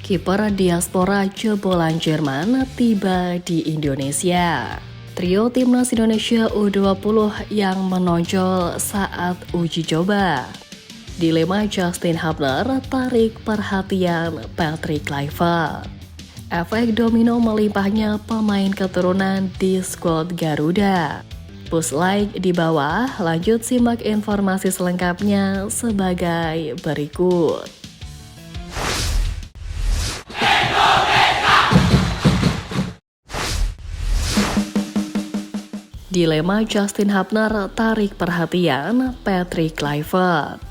Kiper diaspora jebolan Jerman tiba di Indonesia. Trio Timnas Indonesia U20 yang menonjol saat uji coba. Dilema Justin Hubner tarik perhatian Patrick Kluivert. Efek domino melimpahnya pemain keturunan di skuad Garuda. Push like di bawah, lanjut simak informasi selengkapnya sebagai berikut. Dilema Justin Hubner tarik perhatian Patrick Kluivert.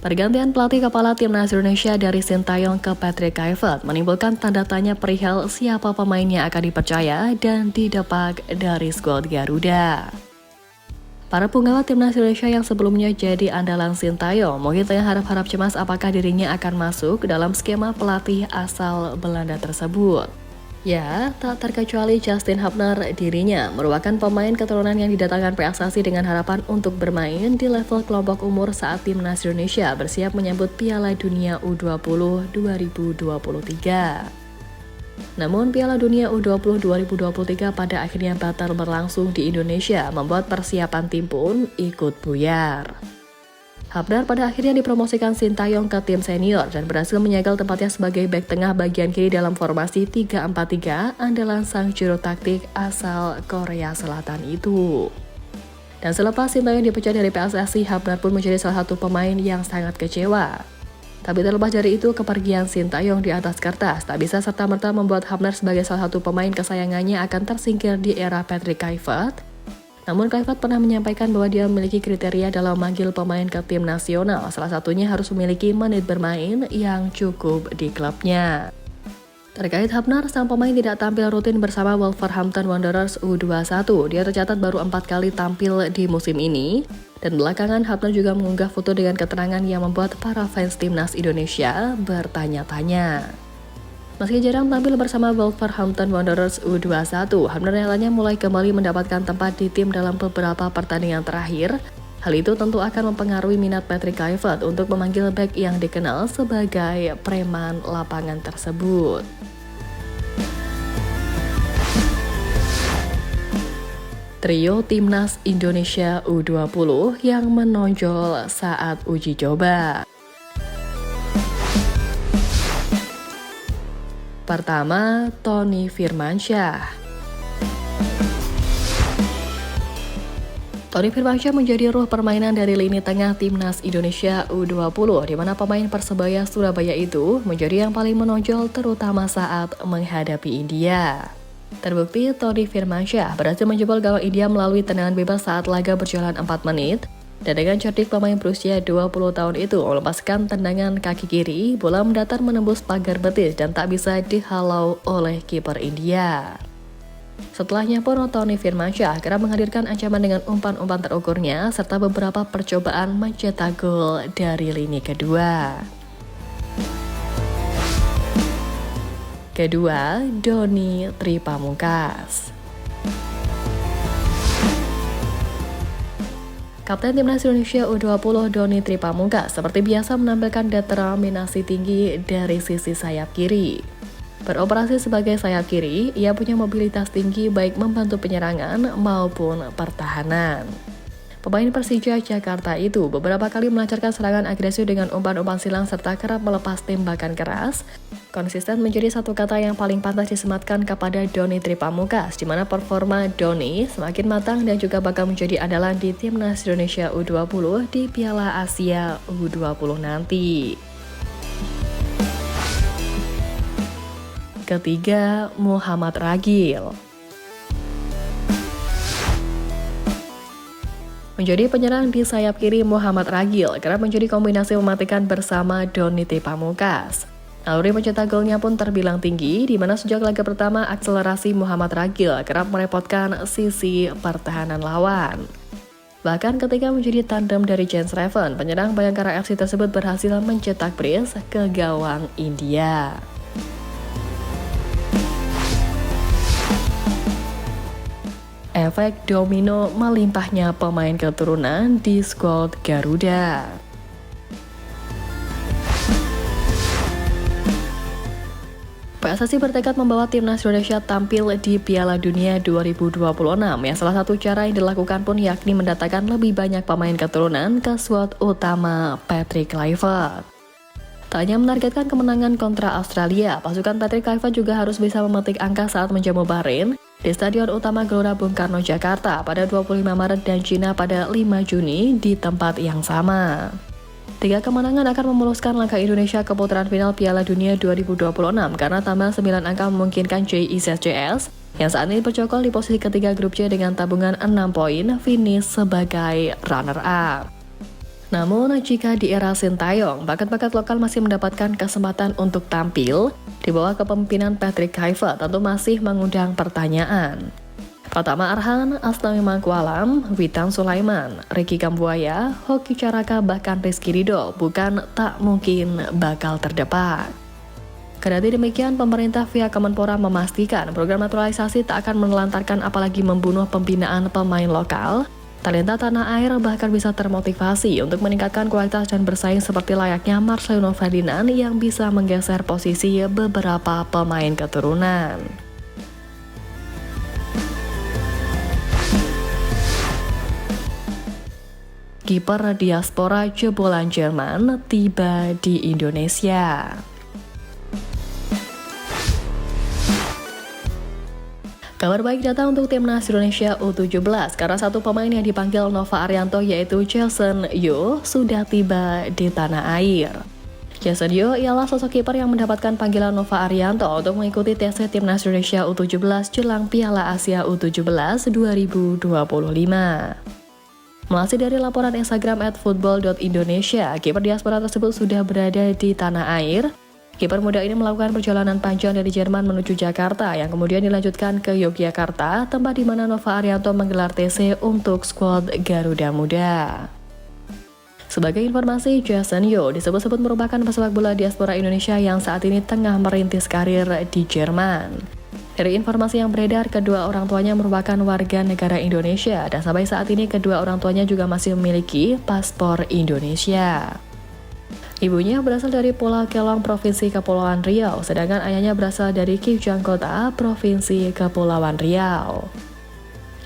Pergantian pelatih kepala Timnas Indonesia dari Sintayong ke Patrick Kluivert menimbulkan tanda tanya perihal siapa pemain yang akan dipercaya dan didepak dari skuad Garuda. Para penggawa Timnas Indonesia yang sebelumnya jadi andalan Sintayong mungkin tengah harap-harap cemas apakah dirinya akan masuk dalam skema pelatih asal Belanda tersebut. Ya, tak terkecuali Justin Hubner, dirinya merupakan pemain keturunan yang didatangkan PSSI dengan harapan untuk bermain di level kelompok umur saat Timnas Indonesia bersiap menyambut Piala Dunia U20 2023. Namun Piala Dunia U20 2023 pada akhirnya batal berlangsung di Indonesia, membuat persiapan tim pun ikut buyar. Hubner pada akhirnya dipromosikan Sintayong ke tim senior dan berhasil menyegel tempatnya sebagai bek tengah bagian kiri dalam formasi 3-4-3 andalan sang juru taktik asal Korea Selatan itu. Dan selepas Sintayong dipecat dari PSSI, Hubner pun menjadi salah satu pemain yang sangat kecewa. Tapi terlepas dari itu, kepergian Sintayong di atas kertas tak bisa serta-merta membuat Hubner sebagai salah satu pemain kesayangannya akan tersingkir di era Patrick Kluivert. Namun Kluivert pernah menyampaikan bahwa dia memiliki kriteria dalam memanggil pemain ke tim nasional. Salah satunya harus memiliki menit bermain yang cukup di klubnya. Terkait Hubner, sang pemain tidak tampil rutin bersama Wolverhampton Wanderers U21. Dia tercatat baru 4 kali tampil di musim ini. Dan belakangan Hubner juga mengunggah foto dengan keterangan yang membuat para fans Timnas Indonesia bertanya-tanya. Meski jarang tampil bersama Wolverhampton Wanderers U21, Hubner nyatanya mulai kembali mendapatkan tempat di tim dalam beberapa pertandingan terakhir. Hal itu tentu akan mempengaruhi minat Patrick Kluivert untuk memanggil bek yang dikenal sebagai preman lapangan tersebut. Trio Timnas Indonesia U20 yang menonjol saat uji coba. Pertama, Tony Firmansyah. Tony Firmansyah menjadi ruh permainan dari lini tengah Timnas Indonesia U20, di mana pemain Persebaya Surabaya itu menjadi yang paling menonjol terutama saat menghadapi India. Terbukti Tony Firmansyah berhasil menjebol gawang India melalui tendangan bebas saat laga berjalan 4 menit. Dan dengan cerdik pemain berusia 20 tahun itu melepaskan tendangan kaki kiri, bola mendatar menembus pagar betis dan tak bisa dihalau oleh kiper India. Setelahnya pun Tony Firmansyah kerap menghadirkan ancaman dengan umpan-umpan terukurnya serta beberapa percobaan mencetak gol dari lini kedua. Kedua, Doni Tripamungkas. Kapten Timnas Indonesia U20 Doni Tripamungkas seperti biasa menampilkan determinasi tinggi dari sisi sayap kiri. Beroperasi sebagai sayap kiri, ia punya mobilitas tinggi baik membantu penyerangan maupun pertahanan. Pemain Persija Jakarta itu beberapa kali melancarkan serangan agresif dengan umpan-umpan silang serta kerap melepas tembakan keras. Konsisten menjadi satu kata yang paling pantas disematkan kepada Doni Tripamungkas, di mana performa Doni semakin matang dan juga bakal menjadi andalan di Timnas Indonesia U20 di Piala Asia U20 nanti. Ketiga, Muhammad Ragil. Menjadi penyerang di sayap kiri, Muhammad Ragil kerap menjadi kombinasi mematikan bersama Doni Tripamungkas. Naluri mencetak golnya pun terbilang tinggi, di mana sejak laga pertama akselerasi Muhammad Ragil kerap merepotkan sisi pertahanan lawan. Bahkan ketika menjadi tandem dari Jens Reven, penyerang Bayangkara FC tersebut berhasil mencetak brace ke gawang India. Efek domino melimpahnya pemain keturunan di skuad Garuda. PSSI bertekad membawa timnas Indonesia tampil di Piala Dunia 2026 yang salah satu cara yang dilakukan pun yakni mendatangkan lebih banyak pemain keturunan ke skuad utama Patrick Kluivert. Tak hanya menargetkan kemenangan kontra Australia, pasukan Patrick Kluivert juga harus bisa memetik angka saat menjamu Bahrain di Stadion Utama Gelora Bung Karno, Jakarta pada 25 Maret dan Cina pada 5 Juni di tempat yang sama. 3 kemenangan akan memuluskan langkah Indonesia ke putaran final Piala Dunia 2026 karena tambah 9 angka memungkinkan JICCS yang saat ini bercokol di posisi ketiga grup C dengan tabungan 6 poin finish sebagai runner-up. Namun jika di era Sintayong, bakat-bakat lokal masih mendapatkan kesempatan untuk tampil di bawah kepemimpinan Patrick Kluivert tentu masih mengundang pertanyaan. Pratama Arhan, Asnawi Mangkualam, Witan Sulaiman, Ricky Kambuaya, Hoki Caraka bahkan Rizky Ridho bukan tak mungkin bakal terdepak. Kendati demikian, pemerintah via Kemenpora memastikan program naturalisasi tak akan menelantarkan apalagi membunuh pembinaan pemain lokal. Talenta tanah air bahkan bisa termotivasi untuk meningkatkan kualitas dan bersaing seperti layaknya Marcelino Ferdinand yang bisa menggeser posisi beberapa pemain keturunan. Kiper diaspora jebolan Jerman tiba di Indonesia. Kabar baik datang untuk timnas Indonesia U17 karena satu pemain yang dipanggil Nova Arianto yaitu Jason Yo sudah tiba di tanah air. Jason Yo ialah sosok kiper yang mendapatkan panggilan Nova Arianto untuk mengikuti tes timnas Indonesia U17 jelang Piala Asia U17 2025. Melansir dari laporan Instagram @football.indonesia, kiper diaspora tersebut sudah berada di tanah air. Kiper muda ini melakukan perjalanan panjang dari Jerman menuju Jakarta yang kemudian dilanjutkan ke Yogyakarta, tempat di mana Nova Arianto menggelar TC untuk skuad Garuda Muda. Sebagai informasi, Jason Yo disebut-sebut merupakan pesepak bola diaspora Indonesia yang saat ini tengah merintis karir di Jerman. Dari informasi yang beredar, kedua orang tuanya merupakan warga negara Indonesia dan sampai saat ini kedua orang tuanya juga masih memiliki paspor Indonesia. Ibunya berasal dari Pulau Kelong, Provinsi Kepulauan Riau, sedangkan ayahnya berasal dari Kijang Kota, Provinsi Kepulauan Riau.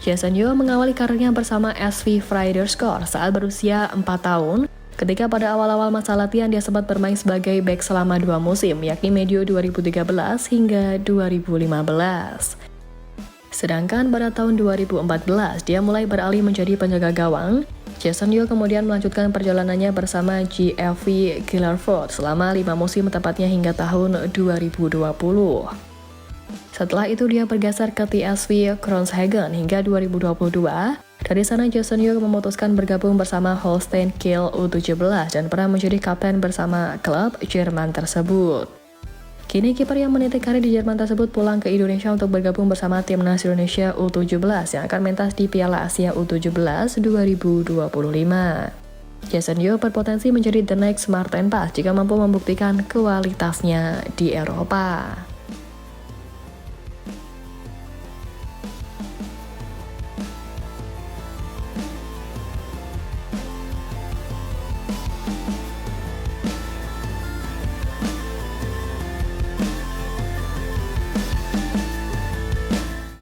Jason Yo mengawali karirnya bersama SV Friederscore saat berusia 4 tahun. Ketika pada awal-awal masa latihan dia sempat bermain sebagai bek selama 2 musim, yakni medio 2013 hingga 2015. Sedangkan pada tahun 2014, dia mulai beralih menjadi penjaga gawang. Jason Yo kemudian melanjutkan perjalanannya bersama GFV Gillerford selama 5 musim tepatnya hingga tahun 2020. Setelah itu dia bergeser ke TSV Kronshagen hingga 2022. Dari sana Jason Yo memutuskan bergabung bersama Holstein Kiel U17 dan pernah menjadi kapten bersama klub Jerman tersebut. Kini kiper yang menitik karir di Jerman tersebut pulang ke Indonesia untuk bergabung bersama timnas Indonesia U17 yang akan mentas di Piala Asia U17 2025. Jason Yo berpotensi menjadi the next Martin Paes jika mampu membuktikan kualitasnya di Eropa.